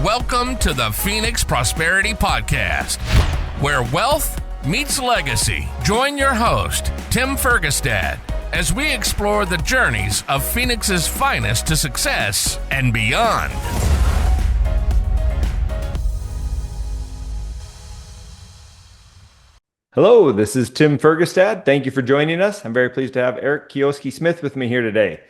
Welcome to the Phoenix Prosperity Podcast, where wealth meets legacy. Join your host, Tim Fergestad, as we explore the journeys of Phoenix's finest to success and beyond. Hello, this is Tim Fergestad. Thank you for joining us. I'm very pleased to have Eric Keosky-Smith with me here today.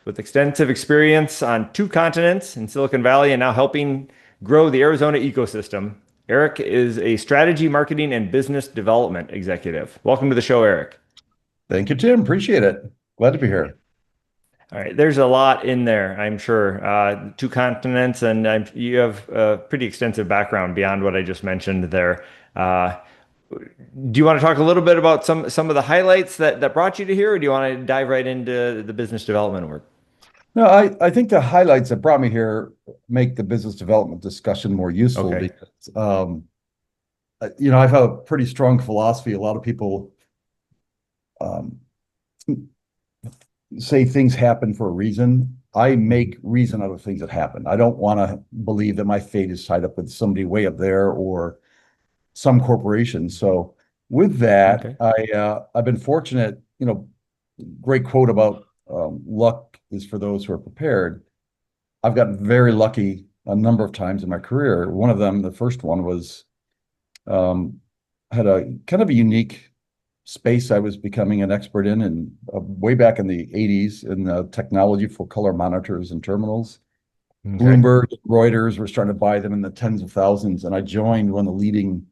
With extensive experience on 2 continents in Silicon Valley and now helping grow the Arizona ecosystem, Eric is a strategy, marketing, and business development executive. Welcome to the show, Eric. Thank you, Tim. Appreciate it. Glad to be here. All right, there's a lot in there, I'm sure. 2 continents, and you have a pretty extensive background beyond what I just mentioned there. Do you want to talk a little bit about some of the highlights that brought you to here, or do you want to dive right into the business development work? No, I think the highlights that brought me here make the business development discussion more useful. Okay. Because, I have a pretty strong philosophy. A lot of people say things happen for a reason. I make reason out of things that happen. I don't want to believe that my fate is tied up with somebody way up there or some corporation. So with that, okay. I've been fortunate, great quote about luck is for those who are prepared. I've gotten very lucky a number of times in my career. One of them, the first one was, had a kind of a unique space I was becoming an expert in, and way back in the 80s in technology for color monitors and terminals. Okay. Bloomberg, Reuters were starting to buy them in the tens of thousands. And I joined one of the leading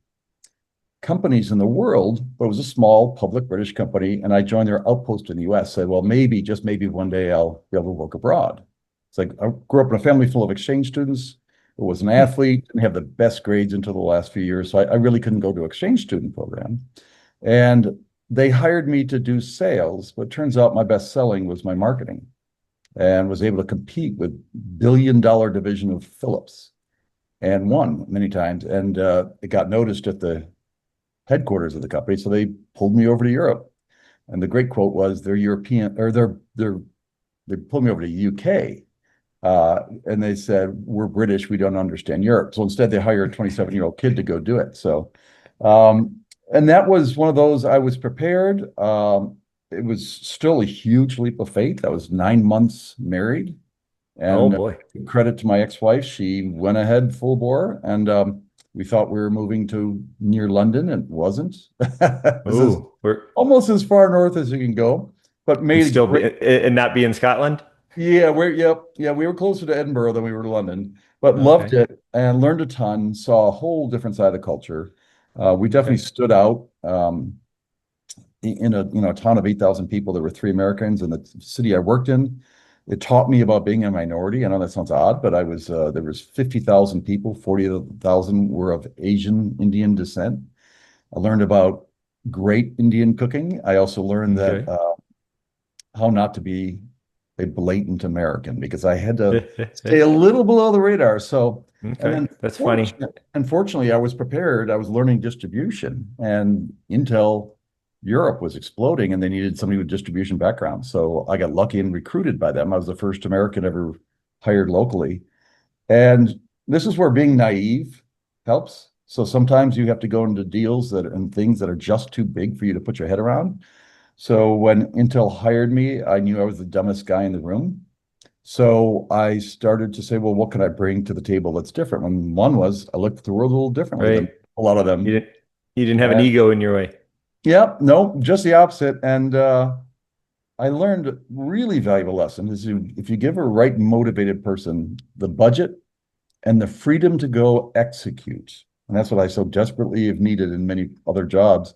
companies in the world, but it was a small public British company, and I joined their outpost in the US. Said, well, maybe, just maybe one day I'll be able to work abroad. It's like I grew up in a family full of exchange students. I was an athlete, didn't have the best grades until the last few years, so I really couldn't go to exchange student program. And they hired me to do sales, but turns out my best selling was my marketing, and was able to compete with billion-dollar division of Philips, and won many times. And it got noticed at the headquarters of the company, so they pulled me over to Europe. And the great quote was, they're European, or they pulled me over to UK, and they said, we're British, we don't understand Europe. So instead they hired a 27-year-old kid to go do it. So and that was one of those. I was prepared. It was still a huge leap of faith. I was 9 months married, and oh boy, credit to my ex-wife, she went ahead full bore, and we thought we were moving to near London, and it wasn't. We're almost as far north as you can go, but and not be in Scotland. Yeah, we were closer to Edinburgh than we were to London, but okay. Loved it and learned a ton. Saw a whole different side of the culture. We definitely stood out in a town of 8,000 people. There were 3 Americans in the city I worked in. It taught me about being a minority. I know that sounds odd, but there was 50,000 people, 40,000 were of Asian Indian descent. I learned about great Indian cooking. I also learned that how not to be a blatant American, because I had to stay a little below the radar. So that's funny. Unfortunately, I was prepared. I was learning distribution, and Intel Europe was exploding, and they needed somebody with distribution background. So I got lucky and recruited by them. I was the first American ever hired locally. And this is where being naive helps. So sometimes you have to go into deals and things that are just too big for you to put your head around. So when Intel hired me, I knew I was the dumbest guy in the room. So I started to say, well, what can I bring to the table that's different? And one was, I looked at the world a little differently than a lot of them. You didn't have an ego in your way. Yeah, no, just the opposite. And I learned a really valuable lesson is if you give a right motivated person the budget and the freedom to go execute, and that's what I so desperately have needed in many other jobs,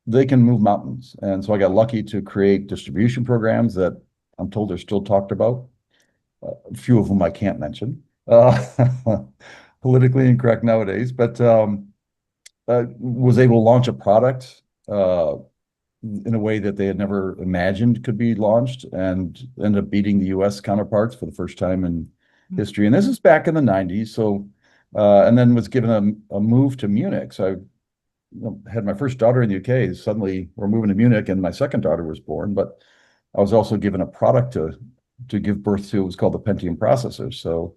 they can move mountains. And so I got lucky to create distribution programs that I'm told they're still talked about. A few of them I can't mention, politically incorrect nowadays, but was able to launch a product in a way that they had never imagined could be launched, and ended up beating the US counterparts for the first time in history. And this is back in the 90s. So, and then was given a move to Munich. So I had my first daughter in the UK. Suddenly we're moving to Munich, and my second daughter was born, but I was also given a product to give birth to. It was called the Pentium processor. So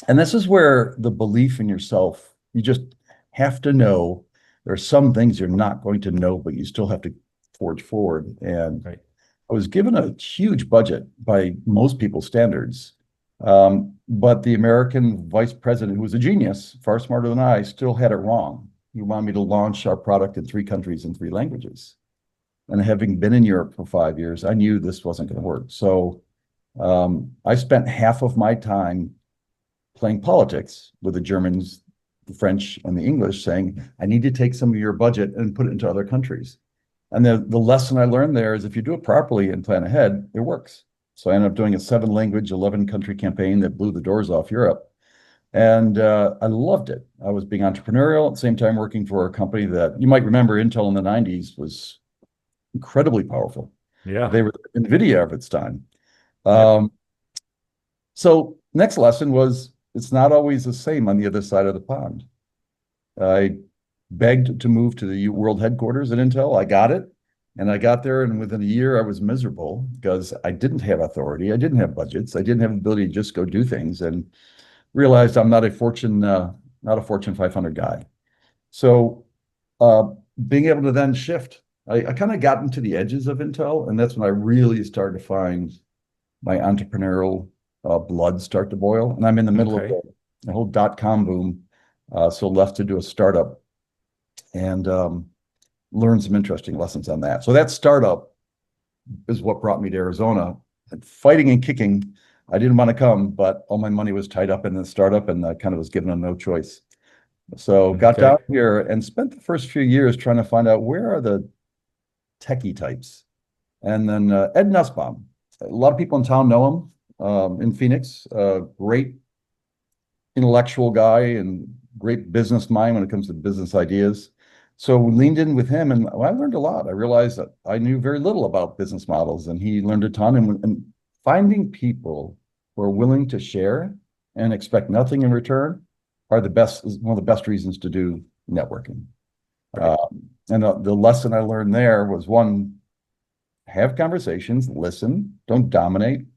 And this is where the belief in yourself, you just have to know there are some things you're not going to know, but you still have to forge forward. And Right. I was given a huge budget by most people's standards. But the American vice president, who was a genius, far smarter than I, still had it wrong. He wanted me to launch our product in 3 countries in 3 languages. And having been in Europe for 5 years, I knew this wasn't going to work. So I spent half of my time playing politics with the Germans, the French, and the English, saying, I need to take some of your budget and put it into other countries. And the lesson I learned there is if you do it properly and plan ahead, it works. So I ended up doing a 7-language, 11-country campaign that blew the doors off Europe. And I loved it. I was being entrepreneurial at the same time working for a company that you might remember Intel in the 90s was incredibly powerful. Yeah. They were NVIDIA of its time. Yep. So next lesson was it's not always the same on the other side of the pond. I begged to move to the world headquarters at Intel. I got it. And I got there, and within a year, I was miserable because I didn't have authority. I didn't have budgets. I didn't have the ability to just go do things, and realized I'm not a Fortune 500 guy. So being able to then shift, I kind of got into the edges of Intel, and that's when I really started to find my entrepreneurial blood start to boil. And I'm in the middle of the whole .com boom, so left to do a startup, and learned some interesting lessons on that. So that startup is what brought me to Arizona. And fighting and kicking, I didn't want to come, but all my money was tied up in the startup, and I kind of was given a no choice. So got down here and spent the first few years trying to find out where are the techie types. And then Ed Nussbaum, a lot of people in town know him in Phoenix, great intellectual guy and great business mind when it comes to business ideas. So we leaned in with him, and I learned a lot. I realized that I knew very little about business models, and he learned a ton. And finding people who are willing to share and expect nothing in return are one of the best reasons to do networking. Right. And the lesson I learned there was, one, have conversations, listen, don't dominate.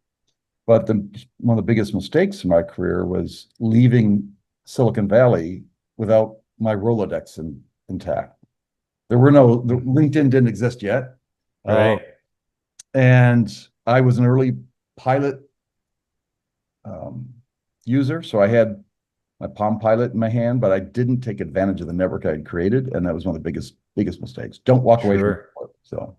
But one of the biggest mistakes in my career was leaving Silicon Valley without my Rolodex intact. The LinkedIn didn't exist yet. Right. And I was an early Pilot user. So I had my Palm Pilot in my hand, but I didn't take advantage of the network I had created. And that was one of the biggest mistakes. Don't walk away from it. So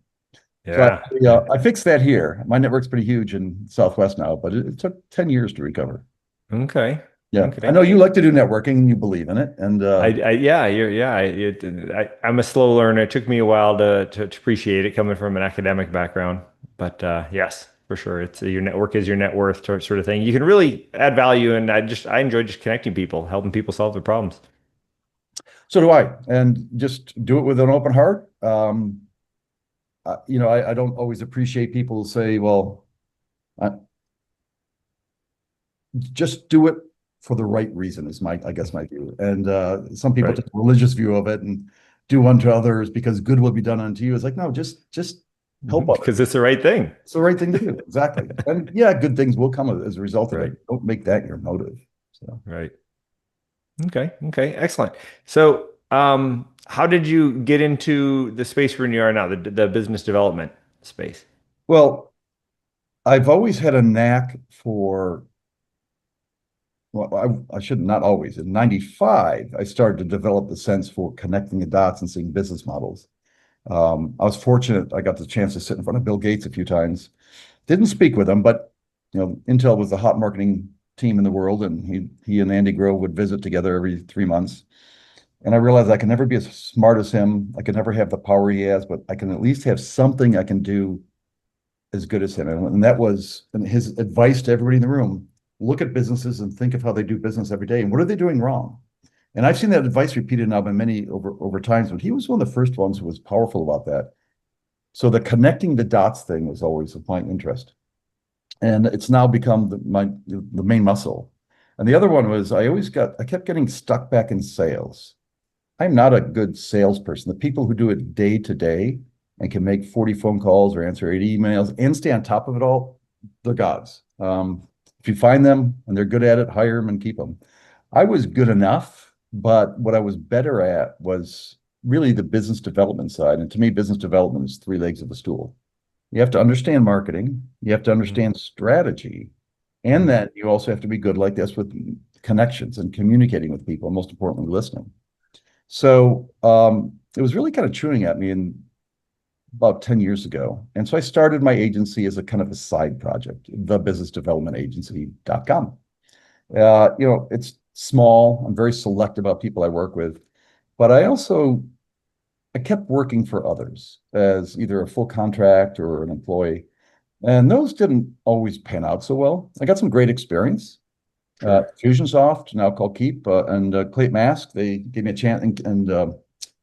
I fixed that here. My network's pretty huge in Southwest now, but it took 10 years to recover. Okay. Yeah, okay. I know you like to do networking and you believe in it, and I'm a slow learner. It took me a while to appreciate it coming from an academic background, but yes, for sure, it's your network is your net worth sort of thing. You can really add value, and I enjoy just connecting people, helping people solve their problems. So do I, and just do it with an open heart. I don't always appreciate people who say, "Well, just do it for the right reason," is my view. And some people take a religious view of it and do unto others because good will be done unto you. It's like, no, just help others. Because it's the right thing. It's the right thing to do. Exactly. And yeah, good things will come as a result of Right. it. Don't make that your motive. So. Right. Okay. Excellent. So, how did you get into the space where you are now, the business development space? Well, I've always had a knack for, well, I should not always. In 95, I started to develop the sense for connecting the dots and seeing business models. I was fortunate. I got the chance to sit in front of Bill Gates a few times. Didn't speak with him, but Intel was the hot marketing team in the world, and he and Andy Grove would visit together every 3 months. And I realized I can never be as smart as him. I can never have the power he has, but I can at least have something I can do as good as him. And that was his advice to everybody in the room. Look at businesses and think of how they do business every day and what are they doing wrong. And I've seen that advice repeated now by many over times, but he was one of the first ones who was powerful about that. So the connecting the dots thing was always of my interest. And it's now become the main muscle. And the other one was I kept getting stuck back in sales. I'm not a good salesperson. The people who do it day to day and can make 40 phone calls or answer 80 emails and stay on top of it all, they're gods. If you find them and they're good at it, hire them and keep them. I was good enough, but what I was better at was really the business development side. And to me, business development is three legs of a stool. You have to understand marketing, you have to understand strategy, and then you also have to be good like this with connections and communicating with people, and most importantly, listening. So it was really kind of chewing at me in about 10 years ago. And so I started my agency as a kind of a side project, thebusinessdevelopmentagency.com. It's small. I'm very select about people I work with, but I kept working for others as either a full contract or an employee. And those didn't always pan out so well. I got some great experience. Fusionsoft, now called Keep, and Clayton Mask, they gave me a chance. And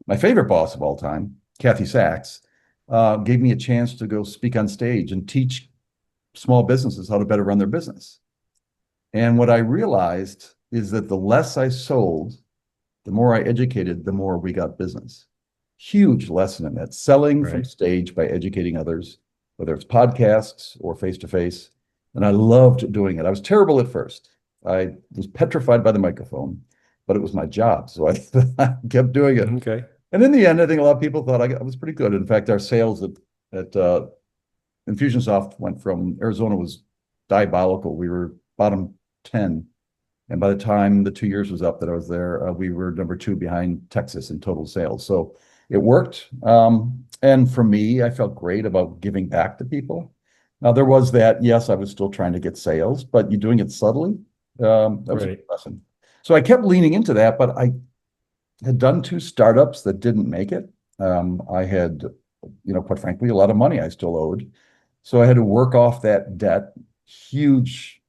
my favorite boss of all time, Kathy Sachs, gave me a chance to go speak on stage and teach small businesses how to better run their business. And what I realized is that the less I sold, the more I educated, the more we got business. Huge lesson in that. Selling from stage by educating others, whether it's podcasts or face-to-face. And I loved doing it. I was terrible at first. I was petrified by the microphone, but it was my job. So I kept doing it. Okay. And in the end, I think a lot of people thought I was pretty good. In fact, our sales at Infusionsoft went from Arizona was diabolical. We were bottom 10. And by the time the 2 years was up that I was there, we were number 2 behind Texas in total sales. So it worked. And for me, I felt great about giving back to people. Now, there was that, yes, I was still trying to get sales, but you're doing it subtly. That was a good lesson. So I kept leaning into that, but I had done 2 startups that didn't make it. I had, quite frankly, a lot of money I still owed. So I had to work off that debt. Huge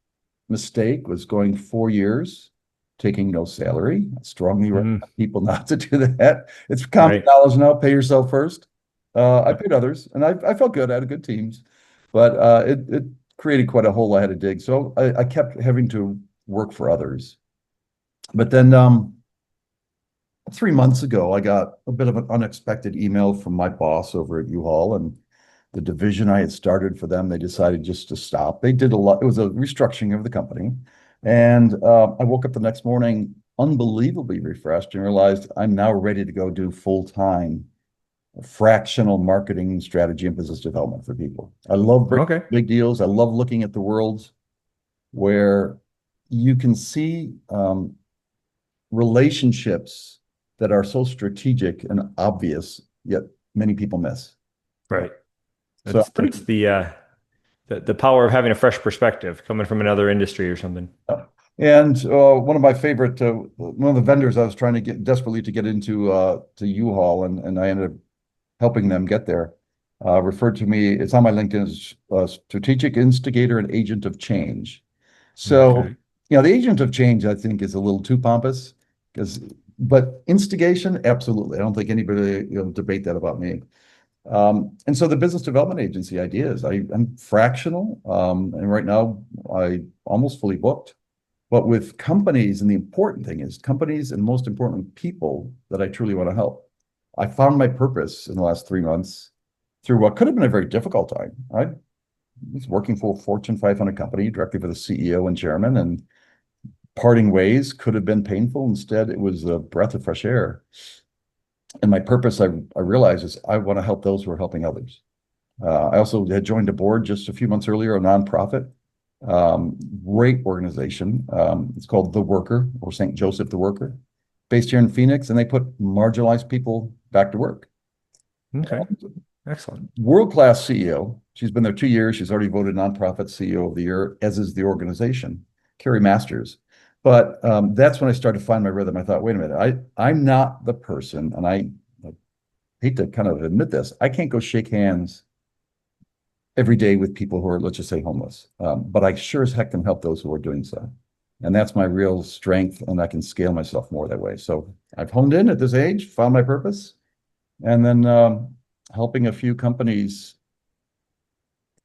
mistake was going 4 years, taking no salary. I strongly recommend people not to do that. It's common knowledge now, pay yourself first. I paid others, and I felt good. I had good teams, but it created quite a hole I had to dig. So I kept having to work for others. But then 3 months ago, I got a bit of an unexpected email from my boss over at U-Haul, and the division I had started for them, they decided just to stop. They did a lot. It was a restructuring of the company. And I woke up the next morning unbelievably refreshed and realized I'm now ready to go do full-time fractional marketing strategy and business development for people. I love big deals. I love looking at the worlds where you can see relationships that are so strategic and obvious, yet many people miss. Right. That's the power of having a fresh perspective coming from another industry or something. And one of my favorite, one of the vendors I was trying to get desperately to get into to U-Haul, and I ended up helping them get there, referred to me, it's on my LinkedIn, as a strategic instigator and agent of change. So, the agent of change, I think, is a little too pompous, but instigation, absolutely. I don't think anybody debate that about me. And so the business development agency idea is I'm fractional, and right now I almost fully booked, but with companies, and the important thing is companies, and most importantly, people that I truly want to help. I found my purpose in the last 3 months through what could have been a very difficult time. I was working for a Fortune 500 company directly for the CEO and chairman, and parting ways could have been painful. Instead, it was a breath of fresh air. And my purpose, I realized, is I want to help those who are helping others. I also had joined a board just a few months earlier, a nonprofit, great organization. It's called The Worker, or St. Joseph The Worker, based here in Phoenix, and they put marginalized people back to work. Okay, excellent. World-class CEO. She's been there 2 years. She's already voted nonprofit CEO of the year, as is the organization, Carrie Masters. But that's when I started to find my rhythm. I thought, wait a minute, I'm not the person, and I hate to kind of admit this, I can't go shake hands every day with people who are, let's just say, homeless. But I sure as heck can help those who are doing so. And that's my real strength, and I can scale myself more that way. So I've honed in at this age, found my purpose, and then helping a few companies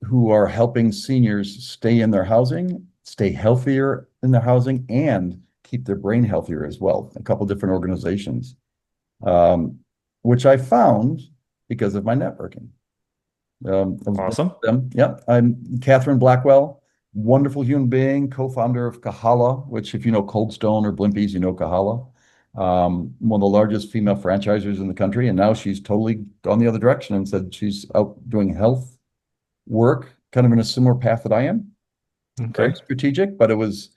who are helping seniors stay in their housing, stay healthier in their housing, and keep their brain healthier as well. A couple different organizations, which I found because of my networking. Awesome. Yeah, I'm Catherine Blackwell. wonderful human being, co-founder of Kahala, which if you know Cold Stone or Blimpies, you know Kahala. One of the largest female franchisers in the country. And now she's totally gone the other direction and said she's out doing health work, kind of in a similar path that I am. Okay. Very strategic, but it was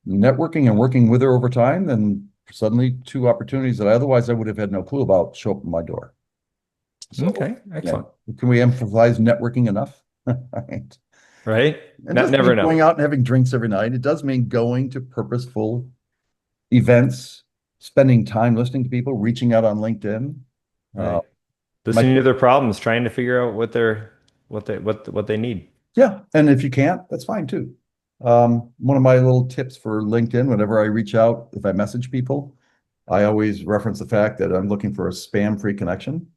networking and working with her over time. And suddenly two opportunities that otherwise I would have had no clue about show up at my door. So, Okay. Excellent. yeah. Can we emphasize networking enough? Right. Right. It doesn't Never mean know. going out and having drinks every night. It does mean going to purposeful events, spending time listening to people, reaching out on LinkedIn. Right. Listening to their problems, trying to figure out what they need. Yeah, and if you can't, that's fine too. One of my little tips for LinkedIn, whenever I reach out, if I message people, I always reference the fact that I'm looking for a spam-free connection.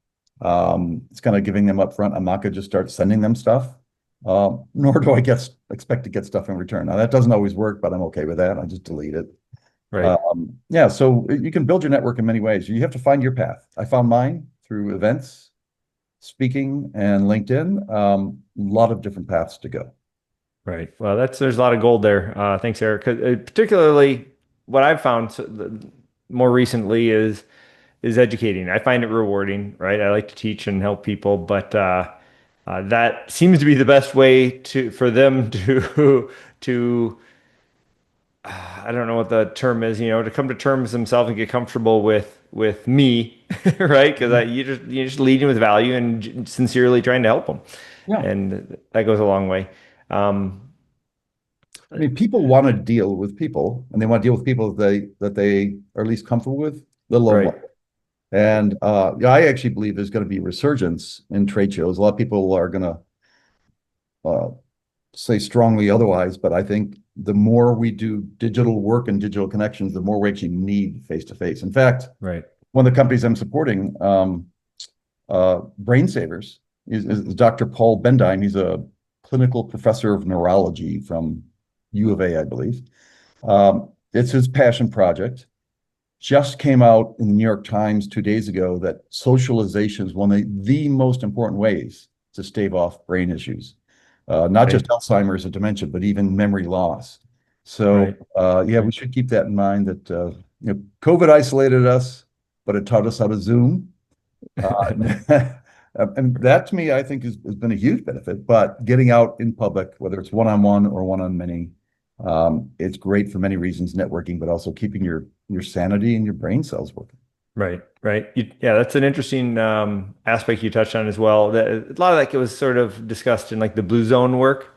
It's kind of giving them up front. I'm not going to just start sending them stuff, nor do I expect to get stuff in return. Now, that doesn't always work, but I'm okay with that. I just delete it. Right. Yeah, so you can build your network in many ways. You have to find your path. I found mine through events, speaking, and LinkedIn. A lot of different paths to go. Right. Well, there's a lot of gold there. Thanks, Eric. 'Cause, particularly what I've found more recently is educating. I find it rewarding, right? I like to teach and help people, but that seems to be the best way for them to I don't know what the term is, to come to terms themselves and get comfortable with me, right? Because you're just leading with value and sincerely trying to help them, Yeah. and that goes a long way. I mean, people want to deal with people, and they want to deal with people that they are at least comfortable with, let alone Right. love. And yeah, I actually believe there's going to be a resurgence in trade shows. A lot of people are going to say strongly otherwise, but I think the more we do digital work and digital connections, the more we actually need face-to-face. In fact, Right. one of the companies I'm supporting, Brain Savers, is Dr. Paul Bendine. He's a clinical professor of neurology from U of A, I believe. It's his passion project. Just came out in the New York Times 2 days ago that socialization is one of the most important ways to stave off brain issues. Not just Alzheimer's and dementia, but even memory loss. So yeah, we should keep that in mind that COVID isolated us, but it taught us how to Zoom. And that to me, I think has been a huge benefit. But getting out in public, whether it's one-on-one or one-on-many, it's great for many reasons, networking, but also keeping your sanity and your brain cells working. Right. Yeah, that's an interesting aspect you touched on as well. A lot of that was sort of discussed in like the blue zone work,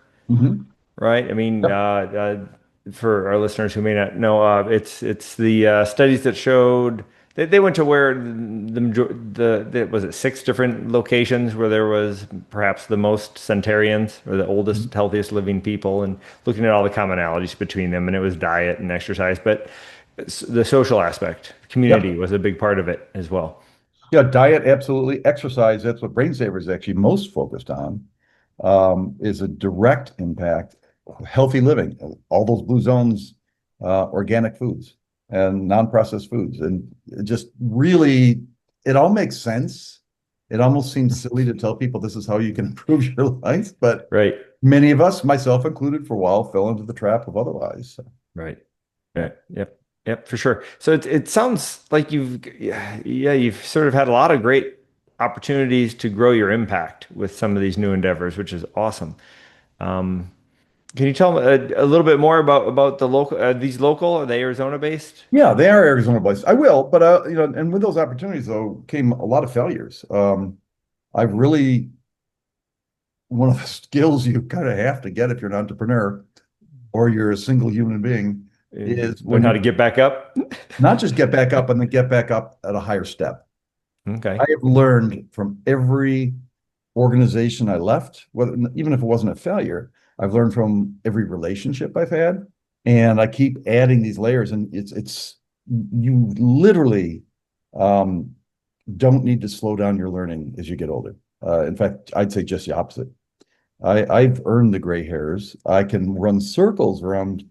right? I mean, for our listeners who may not know, it's the studies that showed they went to where the was it 6 different locations where there was perhaps the most centenarians or the oldest, healthiest living people, and looking at all the commonalities between them, and it was diet and exercise, but the social aspect, community was a big part of it as well. Yeah, diet, absolutely. Exercise, that's what Brain Saver is actually most focused on, is a direct impact. Healthy living, all those blue zones, organic foods and non-processed foods. And it just really, it all makes sense. It almost seems silly to tell people this is how you can improve your life, but many of us, myself included for a while, fell into the trap of otherwise. So. Right. Yep, for sure. So it sounds like you've sort of had a lot of great opportunities to grow your impact with some of these new endeavors, which is awesome. Can you tell me a little bit more about the local? These local, are they Arizona based? Yeah, they are Arizona based. I will, but and with those opportunities though came a lot of failures. I've really one of the skills you kind of have to get if you're an entrepreneur or you're a single human being is learn how to get back up. Not just get back up and then get back up at a higher step. Okay. I have learned from every organization I left, even if it wasn't a failure, I've learned from every relationship I've had, and I keep adding these layers, and it's you literally don't need to slow down your learning as you get older. In fact, I'd say just the opposite. I've earned the gray hairs. I can run circles around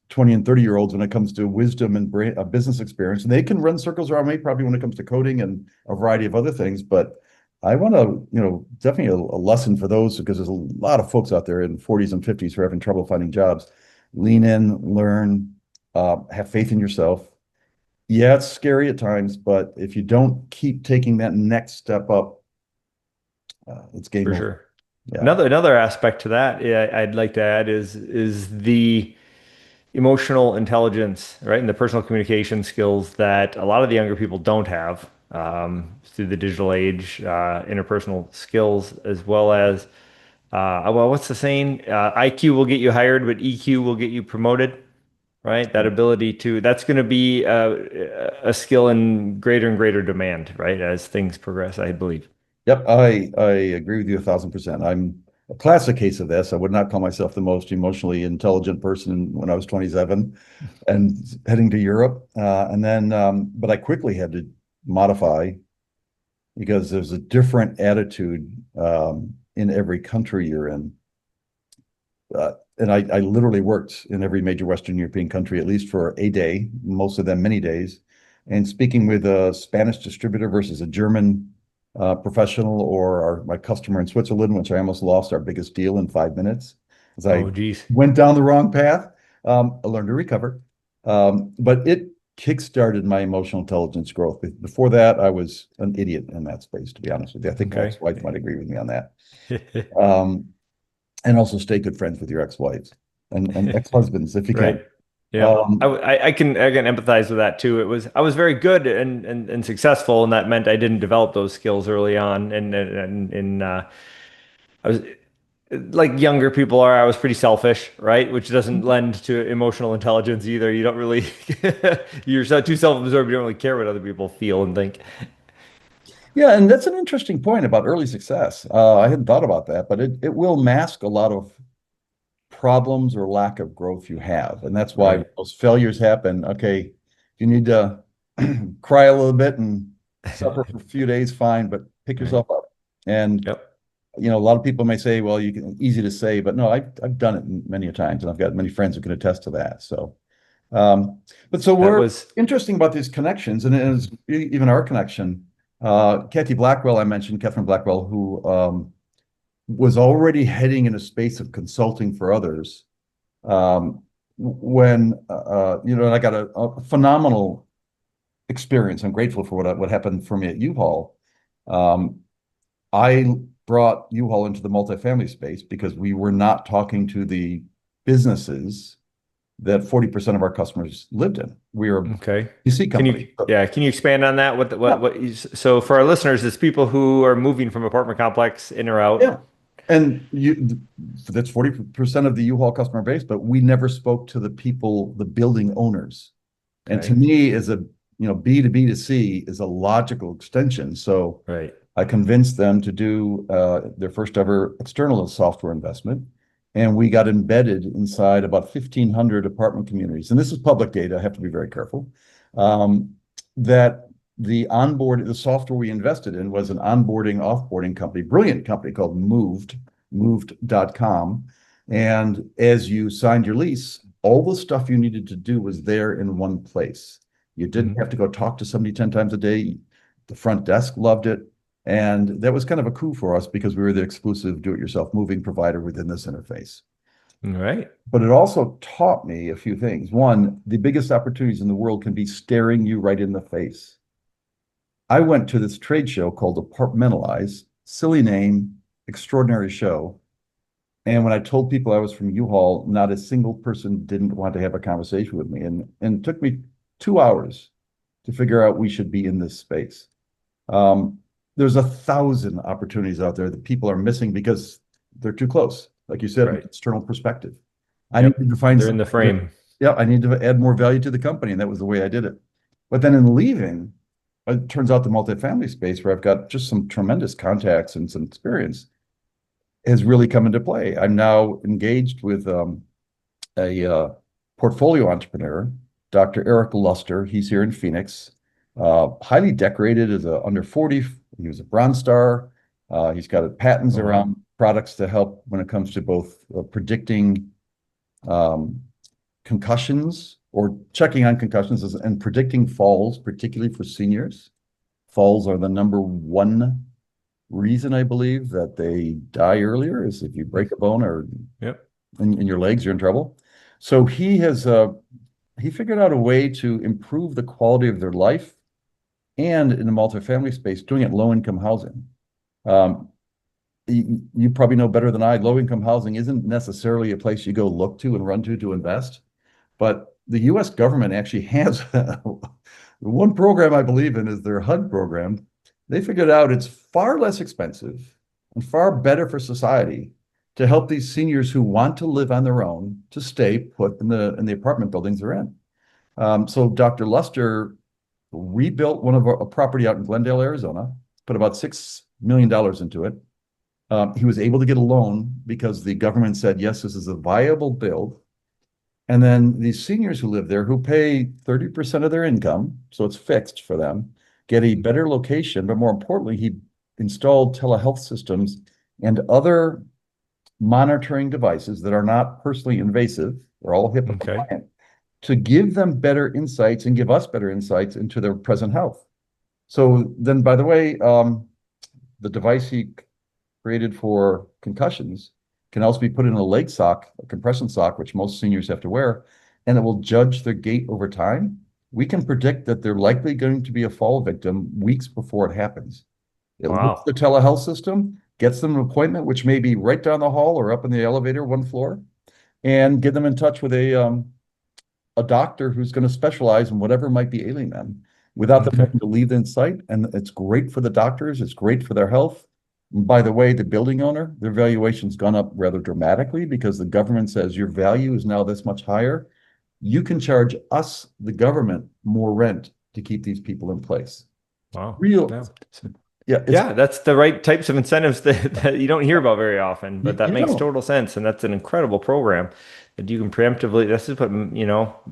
20 and 30-year-olds when it comes to wisdom and business experience. And they can run circles around me probably when it comes to coding and a variety of other things. But I want to, definitely a lesson for those, because there's a lot of folks out there in 40s and 50s who are having trouble finding jobs. Lean in, learn, have faith in yourself. Yeah, it's scary at times, but if you don't keep taking that next step up, it's game For over. sure. Yeah. Another aspect to that, yeah, I'd like to add is the emotional intelligence, right, and the personal communication skills that a lot of the younger people don't have through the digital age, interpersonal skills, as well as, well, what's the saying? IQ will get you hired, but EQ will get you promoted, right? That ability to, that's going to be a skill in greater and greater demand, right, as things progress, I believe. Yep, I agree with you 1,000%. I'm a classic case of this. I would not call myself the most emotionally intelligent person when I was 27 and heading to Europe. But I quickly had to modify, because there's a different attitude in every country you're in. And I literally worked in every major Western European country, at least for a day, most of them many days. And speaking with a Spanish distributor versus a German professional, or my customer in Switzerland, which I almost lost our biggest deal in 5 minutes, as I Oh, geez. went down the wrong path. I learned to recover. But it kickstarted my emotional intelligence growth. Before that, I was an idiot in that space, to be honest with you. I think my Okay. ex-wife might agree with me on that. Um, and also stay good friends with your ex-wives and ex-husbands if you Right. can. Yeah. Um, I can empathize with that too. I was very good and successful, and that meant I didn't develop those skills early on. And I was like younger people are. I was pretty selfish, right? Which doesn't lend to emotional intelligence either. You don't really you're too self-absorbed. You don't really care what other people feel and think. yeah, and that's an interesting point about early success. I hadn't thought about that, but it will mask a lot of problems or lack of growth you have. And that's why Right. those failures happen. Okay, you need to cry a little bit and suffer for a few days, fine, but pick Right. yourself up. And Yep. a lot of people may say, well, you can easy to say, but no, I've done it many a times, and I've got many friends who can attest to that. So, but so That we're was interesting about these connections, and it is even our connection. Kathy Blackwell, I mentioned Catherine Blackwell, who was already heading in a space of consulting for others. When and I got a phenomenal experience. I'm grateful for what happened for me at U-Haul. Um, I brought U-Haul into the multifamily space because we were not talking to the businesses that 40% of our customers lived in. We were a okay. PC company. Can you expand on that? Yeah, So for our listeners, it's people who are moving from apartment complex in or out. yeah. And that's 40% of the U-Haul customer base, but we never spoke to the people, the building owners. And to Okay. me, as a B to B to C is a logical extension. So Right. I convinced them to do their first ever external software investment. And we got embedded inside about 1,500 apartment communities. And this is public data. I have to be very careful. That the software we invested in was an onboarding, offboarding company, brilliant company called moved.com. And as you signed your lease, all the stuff you needed to do was there in one place. You didn't have to go talk to somebody 10 times a day. The front desk loved it. And that was kind of a coup for us because we were the exclusive do-it-yourself moving provider within this interface. All right. But it also taught me a few things. One, the biggest opportunities in the world can be staring you right in the face. I went to this trade show called Apartmentalize, silly name, extraordinary show. And when I told people I was from U-Haul, not a single person didn't want to have a conversation with me. And it took me 2 hours to figure out we should be in this space. There's 1,000 opportunities out there that people are missing because they're too close. Like you said, Right. external perspective. I Yep. needed to find They're in the frame. Yeah, I need to add more value to the company, and that was the way I did it. But then in leaving, it turns out the multifamily space, where I've got just some tremendous contacts and some experience, has really come into play. I'm now engaged with a portfolio entrepreneur, Dr. Eric Luster. He's here in Phoenix, highly decorated as a under 40. He was a Bronze Star. He's got patents Oh, wow. around products to help when it comes to both predicting concussions or checking on concussions and predicting falls, particularly for seniors. Falls are the number one reason I believe that they die earlier is if you break a bone or Yep. in your legs, you're in trouble. So he figured out a way to improve the quality of their life and in the multifamily space, doing it low-income housing. Um, you probably know better than I, low-income housing isn't necessarily a place you go look to and run to invest. But the US government actually has one program I believe in is their HUD program. They figured out it's far less expensive and far better for society to help these seniors who want to live on their own to stay put in the apartment buildings they're in. So Dr. Luster rebuilt a property out in Glendale, Arizona, put about $6 million into it. He was able to get a loan because the government said, yes, this is a viable build. And then these seniors who live there who pay 30% of their income, so it's fixed for them, get a better location. But more importantly, he installed telehealth systems and other monitoring devices that are not personally invasive. They're all HIPAA compliant to give them better insights and give us better insights into their present health. So then, by the way, the device he created for concussions can also be put in a leg sock, a compression sock, which most seniors have to wear, and it will judge their gait over time. We can predict that they're likely going to be a fall victim weeks before it happens. It looks the telehealth system, gets them an appointment, which may be right down the hall or up in the elevator, one floor, and get them in touch with a doctor who's going to specialize in whatever might be ailing them without them having to leave the site. And it's great for the doctors. It's great for their health. And by the way, the building owner, their valuation's gone up rather dramatically because the government says your value is now this much higher. You can charge us, the government, more rent to keep these people in place. Wow. Yeah, that's the right types of incentives that you don't hear about very often, but that makes total sense. And that's an incredible program that you can preemptively, this is what,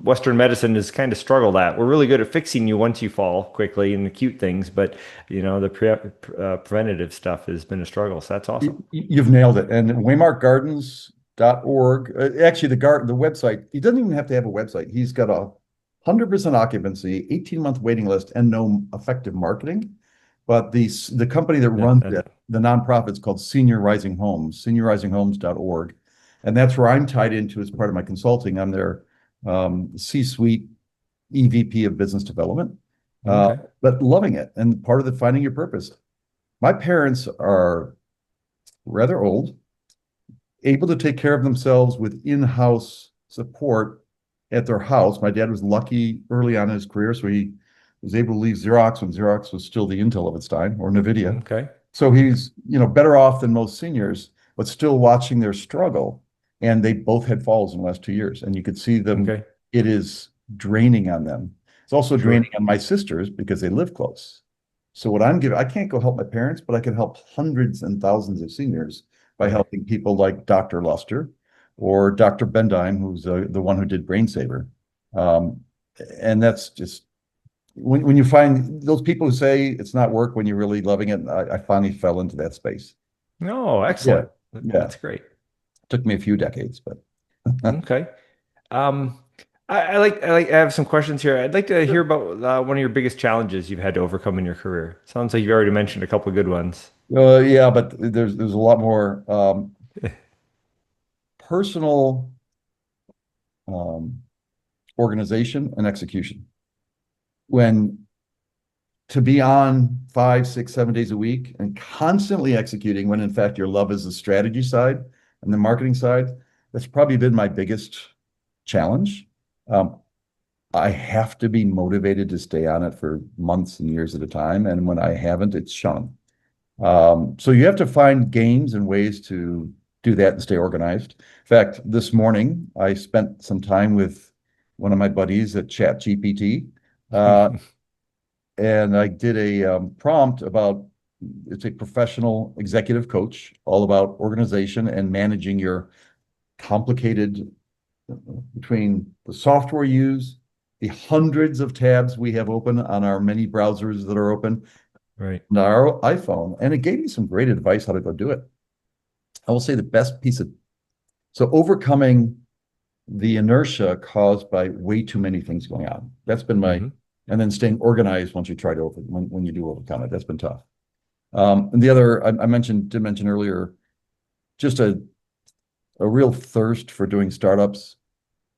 Western medicine has kind of struggled at. We're really good at fixing you once you fall quickly and acute things, but the preventative stuff has been a struggle. So that's awesome. You've nailed it. And waymarkgardens.org, actually the website, he doesn't even have to have a website. He's got 100% occupancy, 18-month waiting list, and no effective marketing. But the company that runs it, the nonprofit, is called Senior Rising Homes, seniorrisinghomes.org. And that's where I'm tied into as part of my consulting. I'm their C-suite EVP of business development, but loving it. And part of the finding your purpose. My parents are rather old, able to take care of themselves with in-house support at their house. My dad was lucky early on in his career, so he was able to leave Xerox when Xerox was still the Intel of its time, or NVIDIA. Okay. So he's, better off than most seniors, but still watching their struggle. And they both had falls in the last 2 years. And you could see them, it is draining on them. It's also draining on my sisters because they live close. So what I'm giving, I can't go help my parents, but I can help hundreds and thousands of seniors by helping people like Dr. Luster or Dr. Bendine, who's the one who did Brain Saver. And that's just, when you find those people who say it's not work when you're really loving it, I finally fell into that space. Oh, excellent. Yeah. That's great. Took me a few decades, but okay. I have some questions here. I'd like to hear about one of your biggest challenges you've had to overcome in your career. Sounds like you already mentioned a couple of good ones. Yeah, but there's a lot more personal organization and execution. To be on 5, 6, 7 days a week and constantly executing when in fact your love is the strategy side and the marketing side, that's probably been my biggest challenge. I have to be motivated to stay on it for months and years at a time. And when I haven't, it's shun. So you have to find games and ways to do that and stay organized. In fact, this morning, I spent some time with one of my buddies at ChatGPT. And I did a prompt about, it's a professional executive coach, all about organization and managing your complicated, between the software you use, the hundreds of tabs we have open on our many browsers that are open, right, and our iPhone. And it gave me some great advice how to go do it. I will say the best so overcoming the inertia caused by way too many things going on. That's been my, and then staying organized once you try to when you do overcome it. That's been tough. And the other, did mention earlier, just a real thirst for doing startups.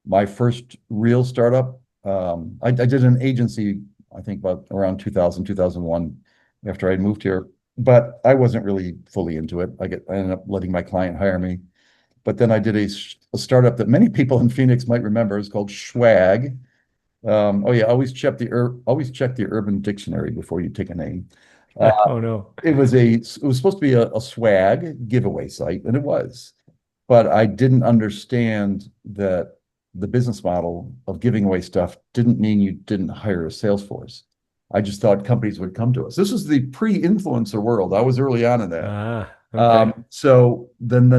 My first real startup, I did an agency, I think about around 2000, 2001, after I moved here, but I wasn't really fully into it. I ended up letting my client hire me. But then I did a startup that many people in Phoenix might remember. It's called Swag. Oh yeah, always check the Urban Dictionary before you take a name. Uh, Oh no. it was supposed to be a swag giveaway site, and it was. But I didn't understand that the business model of giving away stuff didn't mean you didn't hire a sales force. I just thought companies would come to us. This was the pre-influencer world. I was early on in that. Okay. So then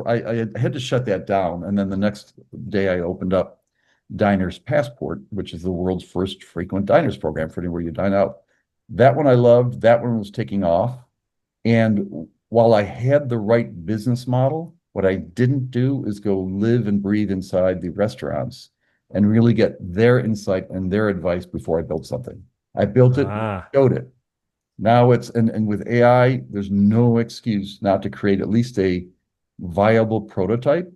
I had to shut that down. And then the next day I opened up Diner's Passport, which is the world's first frequent diners program for anywhere you dine out. That one I loved. That one was taking off. And while I had the right business model, what I didn't do is go live and breathe inside the restaurants and really get their insight and their advice before I built something. I built it, Ah, showed it. Now and with AI, there's no excuse not to create at least a viable prototype,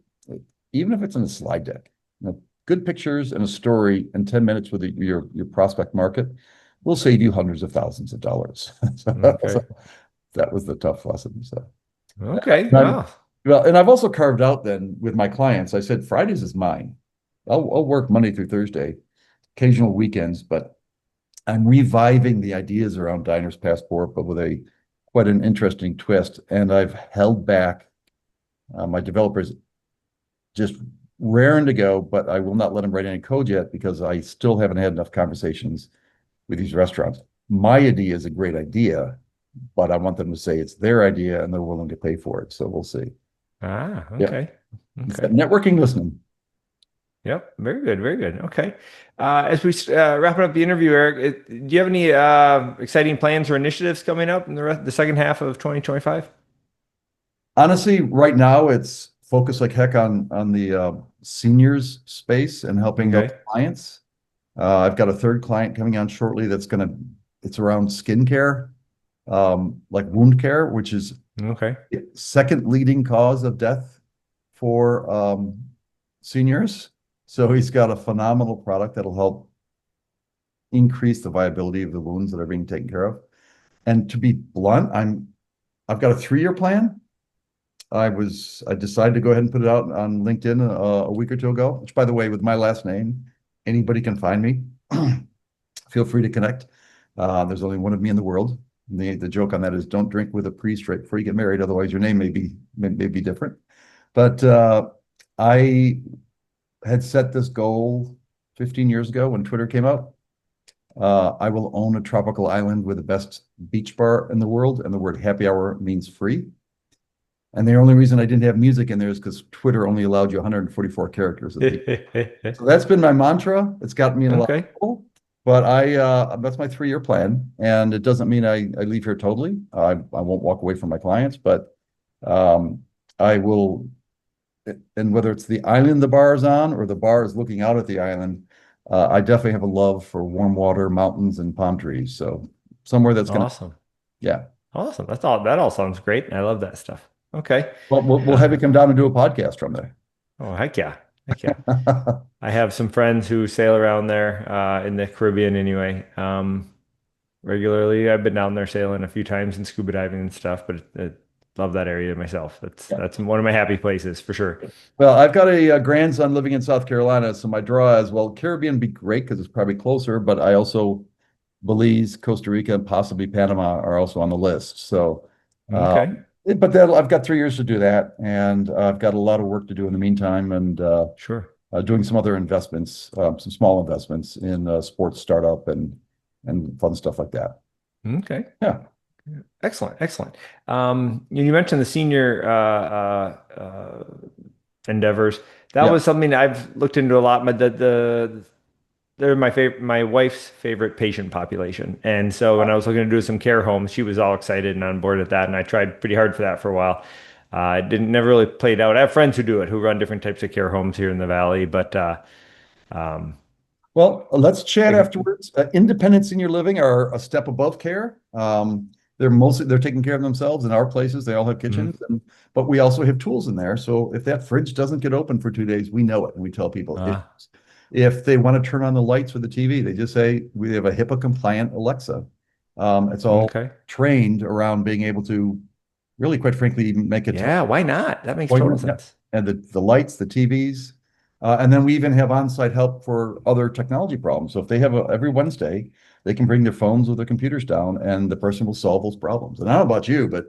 even if it's in a slide deck. You know, good pictures and a story and 10 minutes with your prospect market will save you hundreds of thousands of dollars. okay. So that was the tough lesson. So Okay. and Wow. well, and I've also carved out then with my clients, I said Fridays is mine. I'll work Monday through Thursday, occasional weekends, but I'm reviving the ideas around Diner's Passport, but with a quite an interesting twist. And I've held back my developers just raring to go, but I will not let them write any code yet because I still haven't had enough conversations with these restaurants. My idea is a great idea, but I want them to say it's their idea and they're willing to pay for it. So we'll see. Yeah, Okay. it's Okay. that networking listening. Yep. Very good. Very good. Okay. As we wrapping up the interview, Eric, do you have any exciting plans or initiatives coming up in the second half of 2025? Honestly, right now it's focused like heck on the seniors space and helping those Okay. clients. I've got a third client coming on shortly it's around skincare, like wound care, which is Okay. the second leading cause of death for seniors. So he's got a phenomenal product that'll help increase the viability of the wounds that are being taken care of. And to be blunt, I've got a 3-year plan. I decided to go ahead and put it out on LinkedIn a week or two ago, which by the way, with my last name, anybody can find me. Feel free to connect. There's only one of me in the world. The joke on that is don't drink with a priest right before you get married, otherwise your name may be different. But I had set this goal 15 years ago when Twitter came out. I will own a tropical island with the best beach bar in the world, and the word happy hour means free. And the only reason I didn't have music in there is because Twitter only allowed you 144 characters. So that's been my mantra. It's gotten me in a lot of Okay. trouble. But that's my 3-year plan. And it doesn't mean I leave here totally. I won't walk away from my clients, but I will, and whether it's the island the bar is on or the bar is looking out at the island, I definitely have a love for warm water, mountains, and palm trees. So somewhere that's gonna, Awesome. yeah. Awesome. That all sounds great. I love that stuff. Okay. Well, we'll have you come down and do a podcast from there. Oh, heck yeah. Heck yeah. I have some friends who sail around there in the Caribbean anyway. Regularly. I've been down there sailing a few times and scuba diving and stuff, but love that area myself. That's one of my happy places for sure. Well, I've got a grandson living in South Carolina, so my draw is, well, Caribbean would be great because it's probably closer, but I also Belize, Costa Rica, and possibly Panama are also on the list. So, Okay. but I've got 3 years to do that, and I've got a lot of work to do in the meantime, and Sure. doing some other investments, some small investments in sports startup and fun stuff like that. Okay. Yeah. Excellent. Excellent. You mentioned the senior endeavors. That Yeah. was something I've looked into a lot. But they're my wife's favorite patient population. And so when I was looking to do some care homes, she was all excited and on board with that. And I tried pretty hard for that for a while. It didn't never really played out. I have friends who do it, who run different types of care homes here in the valley. But um, Well, let's chat I, afterwards. Independent senior living are a step above care. they're taking care of themselves in our places. They all have kitchens, but we also have tools in there. So if that fridge doesn't get open for 2 days, we know it and we tell people. If they want to turn on the lights for the TV, they just say we have a HIPAA compliant Alexa. It's all trained around being able to really, quite frankly, even make it. Yeah, why not? That makes total sense. And the lights, the TVs, and then we even have on-site help for other technology problems. So if they have every Wednesday, they can bring their phones or their computers down, and the person will solve those problems. And I don't know about you, but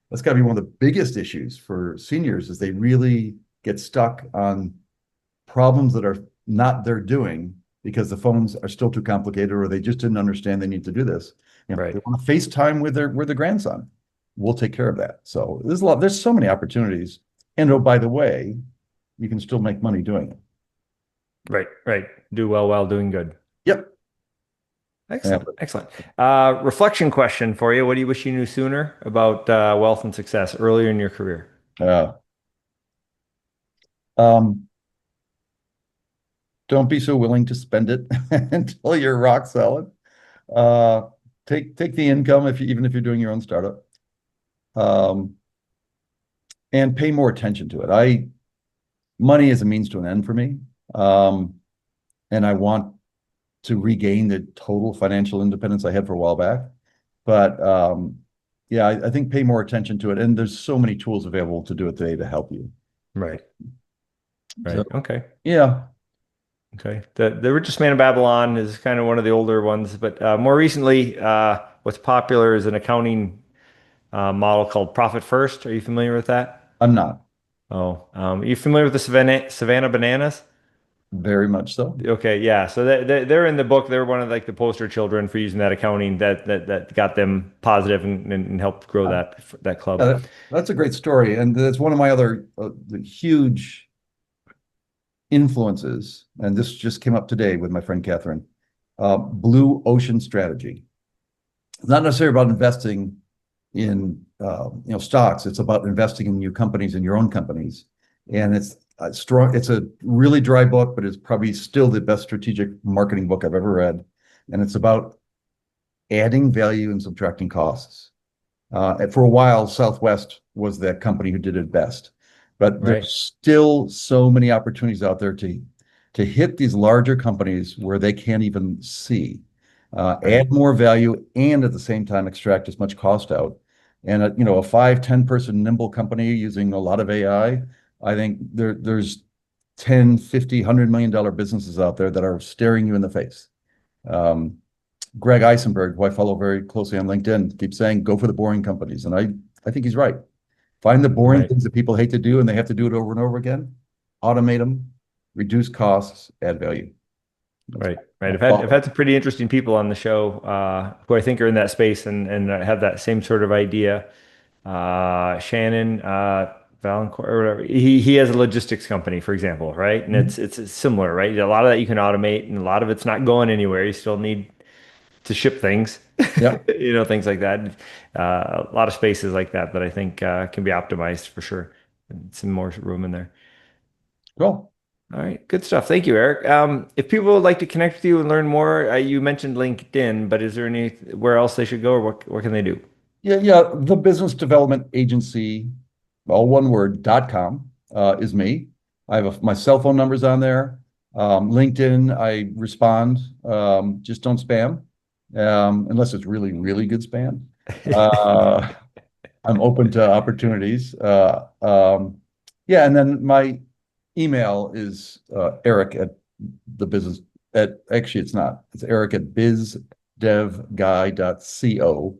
that's got to be one of the biggest issues for seniors is they really get stuck on problems that are not their doing because the phones are still too complicated or they just didn't understand they need to do this. They want to FaceTime with their grandson. We'll take care of that. So there's so many opportunities. And oh, by the way, you can still make money doing it. Right. Do well while doing good. Yep. Excellent. Reflection question for you. What do you wish you knew sooner about wealth and success earlier in your career? Don't be so willing to spend it until you're rock solid. Take the income even if you're doing your own startup. And pay more attention to it. Money is a means to an end for me. And I want to regain the total financial independence I had for a while back. But I think pay more attention to it. And there's so many tools available to do it today to help you. Right. So, okay. Yeah. Okay. The Richest Man in Babylon is kind of one of the older ones, but more recently, what's popular is an accounting model called Profit First. Are you familiar with that? I'm not. Oh, are you familiar with the Savannah Bananas? Very much so. Okay, yeah. So they're in the book. They're one of like the poster children for using that accounting that got them positive and helped grow that club. Yeah, that's a great story, and that's one of my other the huge influences. And this just came up today with my friend Catherine. Blue Ocean Strategy. It's not necessarily about investing in stocks. It's about investing in new companies and your own companies. And it's strong. It's a really dry book, but it's probably still the best strategic marketing book I've ever read. And it's about adding value and subtracting costs. And for a while, Southwest was that company who did it best. But there's still so many opportunities out there to hit these larger companies where they can't even see. Add more value and at the same time extract as much cost out. And a 5-10 person nimble company using a lot of AI, I think there's 10, 50, $100 million businesses out there that are staring you in the face. Greg Eisenberg, who I follow very closely on LinkedIn, keeps saying, go for the boring companies. And I think he's right. Find the boring things that people hate to do and they have to do it over and over again. Automate them, reduce costs, add value. Right. I've had some pretty interesting people on the show who I think are in that space and have that same sort of idea. Shannon Valancourt or whatever. He has a logistics company, for example, right? And it's similar, right? A lot of that you can automate, and a lot of it's not going anywhere. You still need to ship things, things like that. A lot of spaces like that I think can be optimized for sure. Some more room in there. Cool. All right, good stuff. Thank you, Eric. If people would like to connect with you and learn more, you mentioned LinkedIn, but is there anywhere else they should go, or what can they do? Yeah. The Business Development Agency, all one word, .com is me. I have my cell phone numbers on there. LinkedIn, I respond. Just don't spam, unless it's really, really good spam. I'm open to opportunities. And then my email is Eric at the business actually it's not. It's Eric at bizdevguy.co.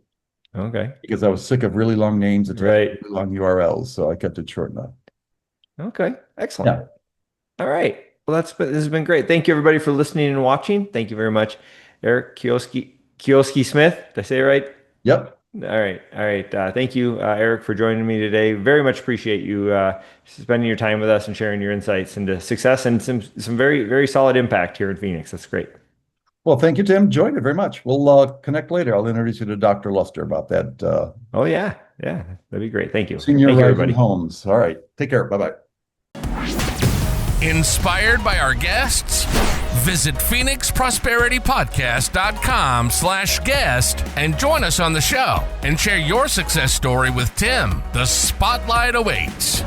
Okay. Because I was sick of really long names and really long URLs, so I kept it short enough. Okay. Excellent. Yeah. All right. Well, this has been great. Thank you everybody for listening and watching. Thank you very much, Eric Keosky-Smith. Did I say it right? Yep. All right. Thank you, Eric, for joining me today. Very much appreciate you spending your time with us and sharing your insights into success and some very, very solid impact here in Phoenix. That's great. Well, thank you, Tim. Enjoyed it very much. We'll connect later. I'll introduce you to Dr. Luster about that. Oh, yeah. Yeah. That'd be great. Thank you. Senior Thank you, Rising everybody. Homes. All right. Take care. Bye-bye. Inspired by our guests? Visit PhoenixProsperityPodcast.com/guest and join us on the show and share your success story with Tim. The spotlight awaits.